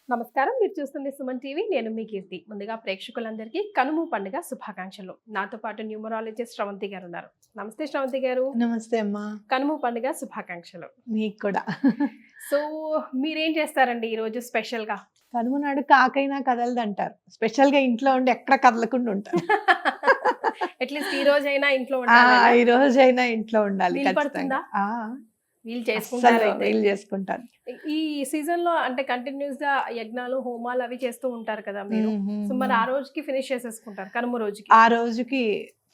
నమస్కారం. మీరు చూస్తుంది సుమన్ టీవీ. నేను మీ కీర్తి. ముందుగా ప్రేక్షకులందరికీ కనుమ పండుగ శుభాకాంక్షలు. నాతో పాటు న్యూమరాలజిస్ట్ శ్రవంతి గారు ఉన్నారు. నమస్తే శ్రవంతి గారు. నమస్తే అమ్మా. కనుమ పండుగ శుభాకాంక్షలు. మీకు కూడా. సో మీరేం చేస్తారండి ఈరోజు స్పెషల్‌గా? కనుమ నాడు కాకైనా కదలదంటారు. స్పెషల్‌గా ఇంట్లో ఉండి ఎక్కడ కదలకుండా ఉంటారు. అట్‌లీస్ట్ ఈ రోజైనా ఇంట్లో ఆ! ఉండాలా? ఈ రోజైనా ఇంట్లో ఉండాలి వీలు ఖచ్చితంగా. పడుతుందా? ఆ! వీళ్ళు అస్సలు చేసుకుంటారైతే. వీలు చేసుకుంటాను. ఈ సీజన్‌లో అంటే కంటిన్యూస్‌గా యజ్ఞాలు, హోమాలు అవి చేస్తూ ఉంటారు కదా మీరు. హ్మ్, హ్మ్, సో మరి ఆ హ్మ్. రోజుకి ఫినిష్ చేసేసుకుంటారు. కనుమ రోజుకి. ఆ రోజుకి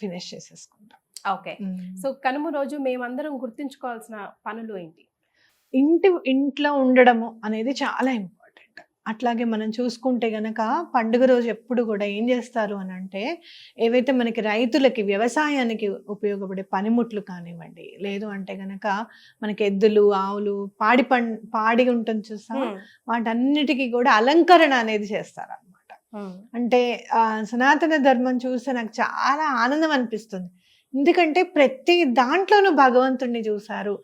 ఫినిష్ చేసేసుకుంటాం. ఓకే. హ్మ్. సో కనుమ రోజు మేమందరం గుర్తుంచుకోవాల్సిన పనులు ఏంటి? ఇంట్లో ఉండడము అనేది చాలా ఇంపార్టెంట్. అట్లాగే మనం చూసుకుంటే గనక పండుగ రోజు ఎప్పుడు కూడా ఏం చేస్తారు అనంటే, ఏవైతే మనకి రైతులకి, వ్యవసాయానికి ఉపయోగపడే పనిముట్లు కానివ్వండి, లేదు అంటే గనక మనకి ఎద్దులు, ఆవులు, పాడి ఉంటుంది చూసావా? హ్మ్. వాటన్నిటికి కూడా అలంకరణ అనేది చేస్తారనమాట. హ్మ్. అంటే సనాతన ధర్మం చూస్తే నాకు చాలా ఆనందం అనిపిస్తుంది. ఎందుకంటే ప్రతి దాంట్లోనూ భగవంతుడిని చూసారు.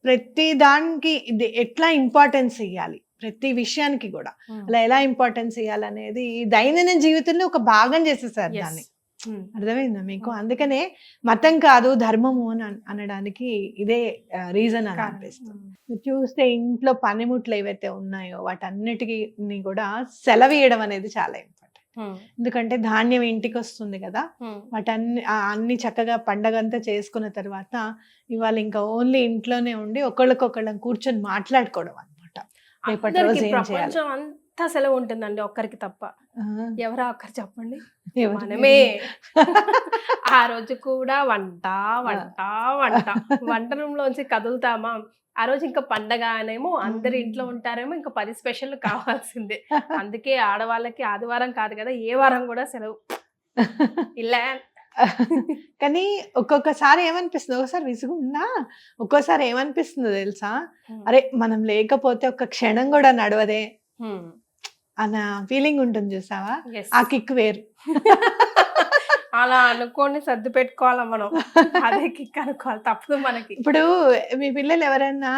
ప్రతి దానికి ఇది ఎట్లా ఇంపార్టెన్స్ ఇయ్యాలి, ప్రతి విషయానికి గూడా. హ్మ్. అలా ఎలా ఇంపార్టెన్స్ ఇయ్యాలనేది దైనందిన జీవితంలో ఒక భాగం చేసేసారు యెస్. దాన్ని. హ్మ్. అర్థమైందా మీకు? హ్మ్. అందుకనే మతం కాదు ధర్మము అని అనడానికి ఇదే రీజన్ అని కారణం. అనిపిస్తుంది. హ్మ్. మీరు చూస్తే ఇంట్లో పనిముట్లు ఏవైతే ఉన్నాయో వాటన్నిటికి కూడా సెలవియ్యడం అనేది చాలా ఇంపార్టెంట్. హ్మ్. ఎందుకంటే ధాన్యం ఇంటికొస్తుంది గదా! హ్మ్. అన్నీ చక్కగా పండగంతా చేసుకున్న తర్వాత ఇవాళ ఇంకా ఓన్లీ ఇంట్లోనే ఉండి ఒకళ్ళకొకళ్ళం కూర్చొని మాట్లాడుకోవడం అన్నమాట. రేపటి అందరికి రోజు ఏం చేయాలి? ప్రపంచం అంతా సెలవు ఉంటుందండి. ఒక్కరికి తప్ప. ఆ! ఎవరా ఒక్కరు చెప్పండి? ఎవరు మనమే. మీరు? ఆ రోజు కూడా వంట, ఆ! వంట, వంట. వంట రూమ్‌లోంచి కదులుతామా? ఆ రోజు ఇంకా పండగ అనేమో అందరు ఇంట్లో హ్మ్. ఉంటారేమో ఇంకా 10 స్పెషల్‌లు కావాల్సిందే. అందుకే ఆడవాళ్ళకి ఆదివారం కాదు కదా! ఏ వారం కూడా సెలవు. ఇలా కానీ ఒక్కొక్కసారి ఏమనిపిస్తుంది, ఒక్కోసారి విసుగున్నా, ఒక్కోసారి ఏమనిపిస్తుందో తెలుసా? హ్మ్. అరే! మనం లేకపోతే ఒక్క క్షణం గూడా నడవదే హ్మ్. అన్న ఫీలింగ్ ఉంటుంది చూసావా? యెస్. ఆ కిక్ వేరు. అలా అనుకోని సర్ది పెట్టుకోవాల మనం. అదే కిక్ అనుకోవాలి. తప్పదు మనకి. ఇప్పుడు మీ పిల్లలు ఎవరన్నా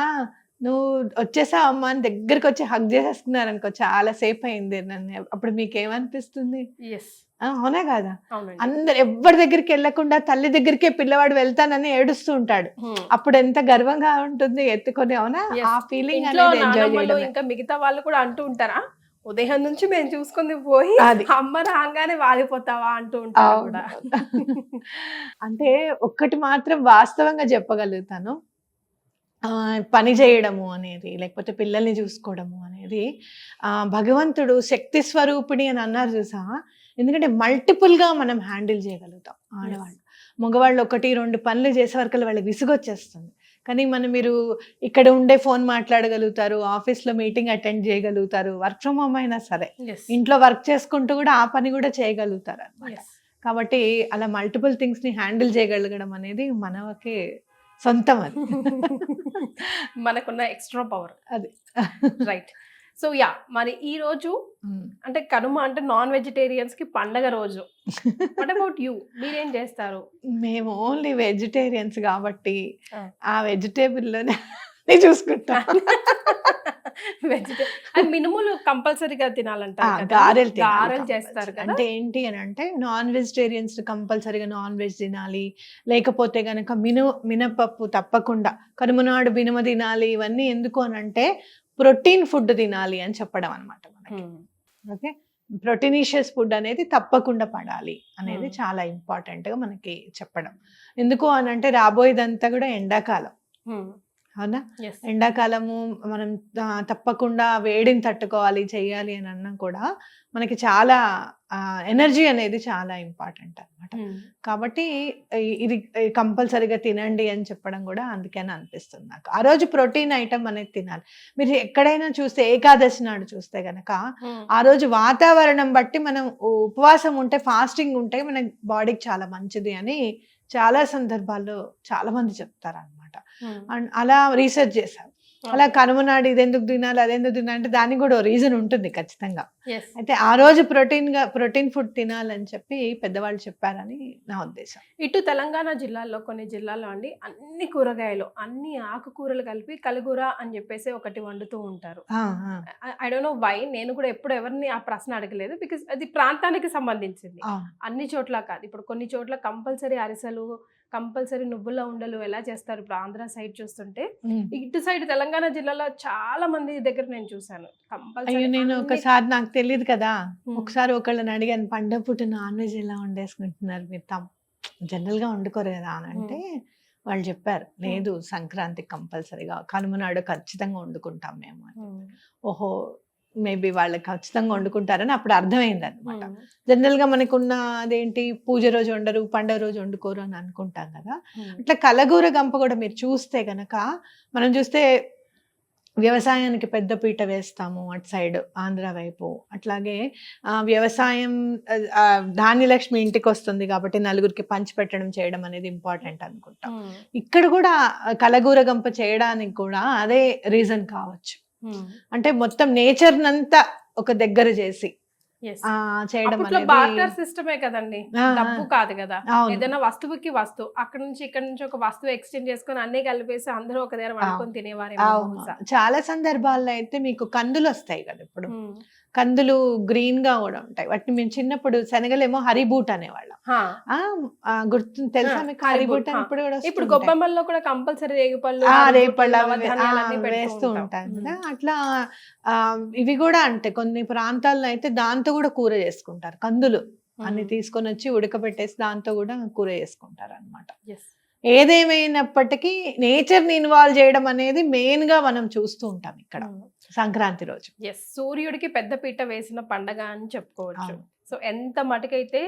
"నువ్వు వచ్చేసావమ్మా" అని దగ్గరకొచ్చి హగ్ చేసేసుకున్నారనుకో, చాలా సేపయింది నన్ను. అప్పుడు మీకేమనిపిస్తుంది? యెస్. అవునా కాదా? అవునండి. అందరు ఎవ్వరి దగ్గరికెళ్ళకుండా తల్లి దగ్గరికే పిల్లవాడు వెళ్తానని ఏడుస్తూ ఉంటాడు. హ్మ్. అప్పుడెంత గర్వంగా ఉంటుంది ఎత్తుకొని, అవునా? ఆ యెస్. ఫీలింగ్ ఇంట్లో అనేది ఎంజాయ్ నానమ్మలు చేయడమే. ఇంకా మిగతా వాళ్ళు కూడా అంటూ ఉంటారా? ఉదయం నుంచి మేము చూసుకుంది పోయి అది. అమ్మ రాంగానే వాలిపోతావా అంటూ ఉంటారు అవును. గూడా. అంటే ఒక్కటి మాత్రం వాస్తవంగా చెప్పగలుగుతాను. పని జేయడము అనేది, లేకపోతే పిల్లల్ని చూసుకోవడము అనేది భగవంతుడు శక్తి స్వరూపిణి అని అన్నారు చూసావా? ఎందుకంటే మల్టిపుల్‌గా మనం హ్యాండిల్ చేయగలుగుతాం యెస్. ఆడవాళ్ళు. మగవాళ్ళు 1, 2 పనులు చేసే వరకల్లా వాళ్ళకి విసుగొచ్చేస్తుంది. కానీ మీరు ఇక్కడ ఉండే ఫోన్ మాట్లాడగలుగుతారు, ఆఫీస్‌లో మీటింగ్ అటెండ్ చేయగలుగుతారు, వర్క్ ఫ్రమ్ హోమ్ అయినా సరే. యెస్. ఇంట్లో వర్క్ చేసుకుంటూ కూడా ఆ పని కూడా చేయగలుగుతారనమాట. యెస్. కాబట్టి అలా మల్టిపుల్ థింగ్స్‌ని హ్యాండిల్ చేయగలగడం అనేది మనకే సొంతం అది. మనకున్న ఎక్స్‌ట్రా పవర్. అది. రైట్. So yeah! మరి ఈ రోజు హ్మ్. అంటే కనుమ అంటే నాన్ వెజిటేరియన్స్‌కి పండగ రోజు. What about you? మీరేం చేస్తారు? మేము ఓన్లీ వెజిటేరియన్స్ గాబట్టి, ఆ! ఆ వెజిటబుల్‌లోనే అన్నీ చూసుకుంటాం. అండ్ మినుములు కంపల్సరీగా తినాలంటారు కదండీ! గారెలు తినాలి గారెలు చేస్తారు కంపల్సరీ. కదా! అంటే ఏంటి అనంటే, నాన్ వెజిటేరియన్స్ కంపల్సరీగా నాన్ వెజ్ తినాలి. లేకపోతే గనక మినపప్పు తప్పకుండా కనుమ నాడు మినుము తినాలి. ఇవన్నీ ఎందుకు అనంటే, ప్రోటీన్ ఫుడ్ తినాలి అని చెప్పడం అనమాట మనకి. హ్మ్. ఓకే. ప్రోటీనీషియస్ ఫుడ్ అనేది తప్పకుండా పడాలి అనేది హ్మ్. చాలా ఇంపార్టెంట్‌గా మనకి చెప్పడం. ఎందుకు అనంటే రాబోయేదంతా గూడా ఎండాకాలం. హ్మ్. అవునా? యెస్. ఎండాకాలము మనం తప్పకుండా వేడిని తట్టుకోవాలి, చెయ్యాలి అని అన్నా కూడా మనకి చాలా ఎనర్జీ అనేది చాలా ఇంపార్టెంట్ అనమాట. హ్మ్. కాబట్టి ఇది కంపల్సరీగా తినండి అని చెప్పడం గూడా అందుకని అనిపిస్తుంది నాకు. ఆ రోజు ప్రోటీన్ ఐటెమ్ అనేది తినాలి. మీరు ఎక్కడైనా చూస్తే ఏకాదశి నాడు చూస్తే గనక, హ్మ్. ఆ రోజు వాతావరణం బట్టి మనం ఉపవాసం ఉంటే, ఫాస్టింగ్ ఉంటే మన బాడీకి చాలా మంచిది అని చాలా సందర్భాల్లో చాలా మంది చెప్తారనమాట. హ్మ్. అండ్ అలా రీసెర్చ్ చేశారు. అలా కనుమనాడు ఇది ఎందుకు తినాలి అదెందుకు తినాలి అంటే దానికి కూడా రీజన్ ఉంటుంది ఖచ్చితంగా. Yes. అయితే ఆ రోజు ప్రోటీన్ ఫుడ్ తినాలని చెప్పి పెద్దవాళ్ళు చెప్పారని నా ఉద్దేశం. ఇటు తెలంగాణ జిల్లాల్లో కొన్ని జిల్లాల్లో అండి అన్ని కూరగాయలు అన్ని ఆకుకూరలు కలిపి కలగూర అని చెప్పేసి ఒకటి వండుతూ ఉంటారు. ఆ, ఆ, ఐ డోంట్ నో వై, నేను కూడా ఎప్పుడు ఎవరిని ఆ ప్రశ్న అడగలేదు, బికాస్ అది ప్రాంతానికి సంబంధించింది. ఆ, అన్ని చోట్ల కాదు. ఇప్పుడు కొన్ని చోట్ల కంపల్సరీ అరిసెలు, కంపల్సరీ నువ్వుల ఉండలు ఎలా చేస్తారు ఇప్పుడు ఆంధ్ర సైడ్ చూస్తుంటే, ఉమ్. ఇటు సైడ్ తెలంగాణ జిల్లాలో చాలా మంది దగ్గర నేను చూసాను అయ్యో కంపల్సరీ. నేను ఒకసారి నాకు తెలియదు కదా, ఒకసారి ఒకళ్ళని అడిగాను పండగ పూట నాన్ వెజ్ ఎలా వండేసుకుంటున్నారు మీరు జనరల్ గా వండుకోరు కదా అని అంటే వాళ్ళు చెప్పారు లేదు సంక్రాంతికి కంపల్సరీగా కనుమనాడు ఖచ్చితంగా వండుకుంటాం మేము అని. ఓహో మేబీ వాళ్ళకి ఖచ్చితంగా వండుకుంటారని అప్పుడు అర్థమైంది అనమాట. జనరల్ గా మనకున్న అదేంటి పూజ రోజు వండరు పండగ రోజు వండుకోరు అని అనుకుంటాం కదా. అట్లా కలగూర గంప కూడా మీరు చూస్తే గనక మనం చూస్తే వ్యవసాయానికి పెద్ద పీట వేస్తాము అటు సైడ్ ఆంధ్ర వైపు. అట్లాగే వ్యవసాయం ధాన్యలక్ష్మి ఇంటికి వస్తుంది కాబట్టి నలుగురికి పంచి పెట్టడం చేయడం అనేది ఇంపార్టెంట్ అనుకుంటాం. ఇక్కడ కూడా కలగూర గంప చేయడానికి కూడా అదే రీజన్ కావచ్చు. అంటే మొత్తం నేచర్ నంతా ఒక దగ్గర చేసి చేయడం బార్టర్ సిస్టమే కదండి, ఆ, డబ్బు కాదు కదా. అవును. ఏదైనా వస్తువుకి వస్తువు అక్కడ నుంచి ఇక్కడ నుంచి ఒక వస్తువు ఎక్స్చేంజ్ చేసుకొని అన్ని కలిపేసి అందరూ ఒక దగ్గర వండుకొని తినేవారేమో అవును. బహుశా. చాలా సందర్భాల్లో అయితే మీకు కందులు వస్తాయి కదా ఇప్పుడు, కందులు గ్రీన్ గా కూడా ఉంటాయి. వాటిని మేము చిన్నప్పుడు శనగలేమో హరిబూట్ అనేవాళ్ళం. గుర్తు తెలుసా మీకు హరిబూట్ అని? ఇప్పుడు కూడా ఇప్పుడు వస్తుంటాయి. గొబ్బెమ్మల్లో కూడా కంపల్సరీ రేగిపళ్ళు రేపళ్ళు అవి నవధాన్యాలన్నీ పెడుతూ వేస్తూ ఉంటాం. ఉంటారు కదా. అట్లా ఇవి కూడా అంటే కొన్ని ప్రాంతాల్లో అయితే దాంతో కూడా కూర చేసుకుంటారు. కందులు అన్ని తీసుకొని వచ్చి ఉడకబెట్టేసి దాంతో కూడా కూర చేసుకుంటారు అన్నమాట. Yes. ఏదేమైనప్పటికీ నేచర్ ని ఇన్వాల్వ్ చేయడం అనేది మెయిన్ గా మనం చూస్తూ ఉంటాం ఇక్కడ సంక్రాంతి రోజు. ఎస్, సూర్యుడికి పెద్ద పీట వేసిన పండగ అని చెప్పుకోవచ్చు. అవును. సో ఎంత మటుకైతే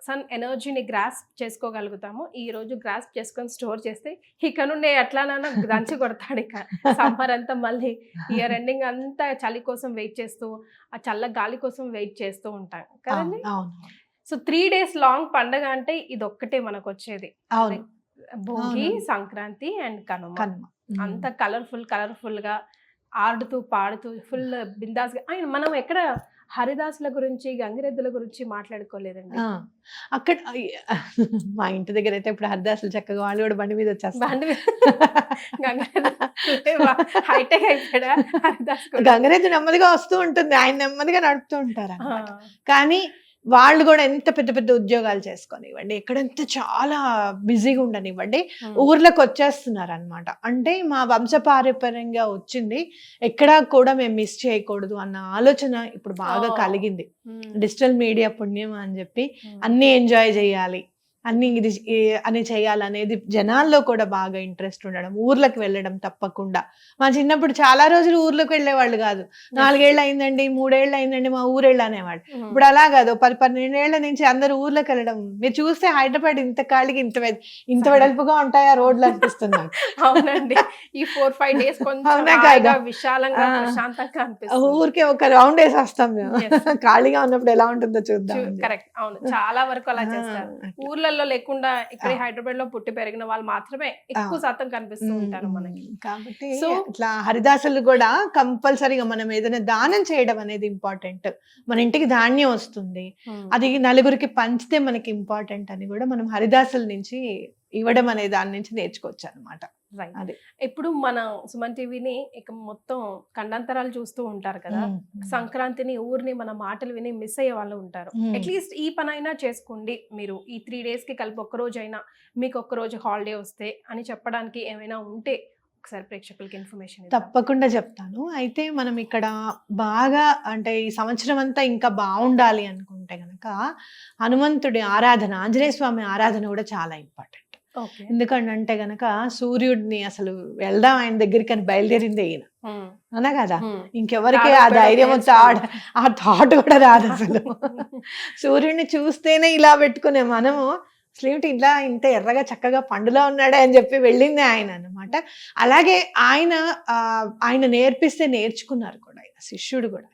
సన్ ఎనర్జీని గ్రాస్ప్ చేసుకోగలుగుతామో ఈ రోజు గ్రాస్ప్ చేసుకొని స్టోర్ చేస్తే ఇక నుండి ఎట్లానైనా దంచి కొడతాడు. ఇక సమ్మర్ అంతా మళ్ళీ ఇయర్ ఎండింగ్ అంతా చలి కోసం వెయిట్ చేస్తూ ఆ చల్ల గాలి కోసం వెయిట్ చేస్తూ ఉంటాం కదండి. అవును. సో 3 days లాంగ్ పండగ అంటే ఇది ఒక్కటే మనకు వచ్చేది. అవును. భోగి, అవును. సంక్రాంతి అండ్ కనుమ. కనుమ. అంత కలర్ఫుల్ గా ఆడుతూ పాడుతూ ఫుల్ బిందాస్ గా. మనం ఎక్కడ హరిదాసుల గురించి గంగిరెద్దుల గురించి మాట్లాడుకోలేదండి. అక్కడ మా ఇంటి దగ్గర అయితే ఇప్పుడు హరిదాసులు చక్కగా వాళ్ళు కూడా బండి మీద వచ్చేస్తారు. బండి హైటెక్ అయిపోయాడా హరిదాస్ కూడా? గంగరెద్దు నెమ్మదిగా వస్తూ ఉంటుంది, ఆయన నెమ్మదిగా నడుపుతూ ఉంటారు అన్నమాట. కానీ వాళ్ళు కూడా ఎంత పెద్ద పెద్ద ఉద్యోగాలు చేసుకోనివ్వండి, ఎక్కడంతా చాలా బిజీగా ఉండనివ్వండి, ఊర్లకు వచ్చేస్తున్నారు అనమాట. అంటే మా వంశపారంపర్యంగా వచ్చింది ఎక్కడా కూడా మేము మిస్ చేయకూడదు అన్న ఆలోచన ఇప్పుడు బాగా కలిగింది. డిజిటల్ మీడియా పుణ్యం అని చెప్పి అన్ని ఎంజాయ్ చేయాలి, అన్ని ఇది అని చేయాలనేది జనాల్లో కూడా బాగా ఇంట్రెస్ట్ ఉండడం, ఊర్లకు వెళ్ళడం తప్పకుండా. మా చిన్నప్పుడు చాలా రోజులు ఊర్లోకి వెళ్ళేవాళ్ళు కాదు. 4 ఏళ్ళు అయిందండి, 3 ఏళ్ళు అయిందండి మా ఊరేళ్ళు అనేవాళ్ళు. ఇప్పుడు అలా కాదు, 10-12 ఏళ్ల నుంచి అందరూ ఊర్లోకి వెళ్ళడం. మీరు చూస్తే హైదరాబాద్ ఇంత ఖాళీగా ఇంత వెడల్పుగా ఉంటాయా రోడ్లు అనిపిస్తున్నాయి. అవునండి, ఈ 4-5 days కొంచెం విశాలంగా ప్రశాంతంగా అనిపిస్తుంది. ఊరికే ఒక రౌండ్ వేసి వస్తాం మేము. ఖాళీగా ఉన్నప్పుడు ఎలా ఉంటుందో చూద్దాం. కరెక్ట్, అవును, చాలా వరకు అలా చేస్తారు. ఊర్లలో లేకుండా ఇక్కడ హైదరాబాద్ లో పుట్టి పెరిగిన వాళ్ళు మాత్రమే ఎక్కువ శాతం కనిపిస్తూ ఉంటారు మనకి. కాబట్టి ఇట్లా హరిదాసులు కూడా కంపల్సరీగా మనం ఏదైనా దానం చేయడం అనేది ఇంపార్టెంట్. మన ఇంటికి ధాన్యం వస్తుంది, అది నలుగురికి పంచితే మనకి ఇంపార్టెంట్ అని కూడా మనం హరిదాసుల నుంచి ఇవ్వడం అనే దాని నుంచి నేర్చుకోవచ్చు అనమాట. అదే ఇప్పుడు మన సుమన్ టీవీని ఇక మొత్తం ఖండాంతరాలు చూస్తూ ఉంటారు కదా. సంక్రాంతిని ఊరిని మన మాటలు విని మిస్ అయ్యే వాళ్ళు ఉంటారు. అట్లీస్ట్ ఈ పనైనా చేసుకోండి మీరు, ఈ 3 days కి కలిపి ఒక్కరోజైనా మీకు ఒక్కరోజు హాలిడే వస్తే అని చెప్పడానికి ఏమైనా ఉంటే ఒకసారి ప్రేక్షకులకి ఇన్ఫర్మేషన్ తప్పకుండా చెప్తాను. అయితే మనం ఇక్కడ బాగా అంటే ఈ సంవత్సరం అంతా ఇంకా బాగుండాలి అనుకుంటే గనక హనుమంతుడి ఆరాధన, ఆంజనేయ స్వామి ఆరాధన కూడా చాలా ఇంపార్టెంట్. ఎందుకంటే గనక సూర్యుడిని అసలు వెళ్దాం ఆయన దగ్గరికి అని బయలుదేరింది ఈయన అనా కదా. ఇంకెవరికి ఆ ధైర్యం ఆ థాట్ కూడా రాదు అసలు. సూర్యుడిని చూస్తేనే ఇలా పెట్టుకునే మనము అసలు ఇలా ఇంత ఎర్రగా చక్కగా పండులా ఉన్నాడే అని చెప్పి వెళ్ళింది ఆయన అన్నమాట. అలాగే ఆయన నేర్పిస్తే నేర్చుకున్నారు కూడా. శిష్యుడు కూడా.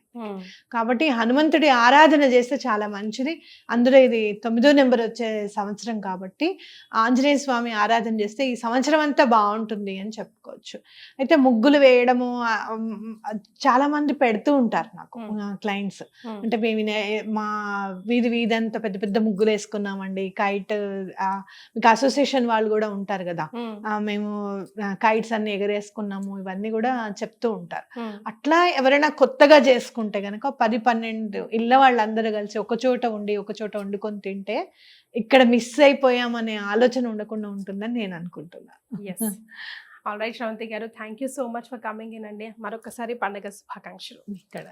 కాబట్టి హనుమంతుడి ఆరాధన చేస్తే చాలా మంచిది. అందులో ఇది 9వ నెంబర్ వచ్చే సంవత్సరం కాబట్టి ఆంజనేయ స్వామి ఆరాధన చేస్తే ఈ సంవత్సరం అంతా బాగుంటుంది అని చెప్పుకోవచ్చు. అయితే ముగ్గులు వేయడము చాలా మంది పెడుతూ ఉంటారు నాకు క్లయింట్స్. అంటే మేము మా వీధి అంతా పెద్ద పెద్ద ముగ్గులు వేసుకున్నామండి, కైట్ మీకు అసోసియేషన్ వాళ్ళు కూడా ఉంటారు కదా, మేము కైట్స్ అన్ని ఎగరేసుకున్నాము, ఇవన్నీ కూడా చెప్తూ ఉంటారు. అట్లా ఎవరైనా కొత్తగా చేసుకుంటే గనక 10-12 ఇళ్ళ వాళ్ళందరూ కలిసి ఒక చోట వండుకొని తింటే ఇక్కడ మిస్ అయిపోయామనే ఆలోచన ఉండకుండా ఉంటుందని నేను అనుకుంటున్నాను. ఆల్ రైట్ శ్రవంతి గారు, thank you so much for coming in అండి. మరొకసారి పండుగ శుభాకాంక్షలు. ఇక్కడ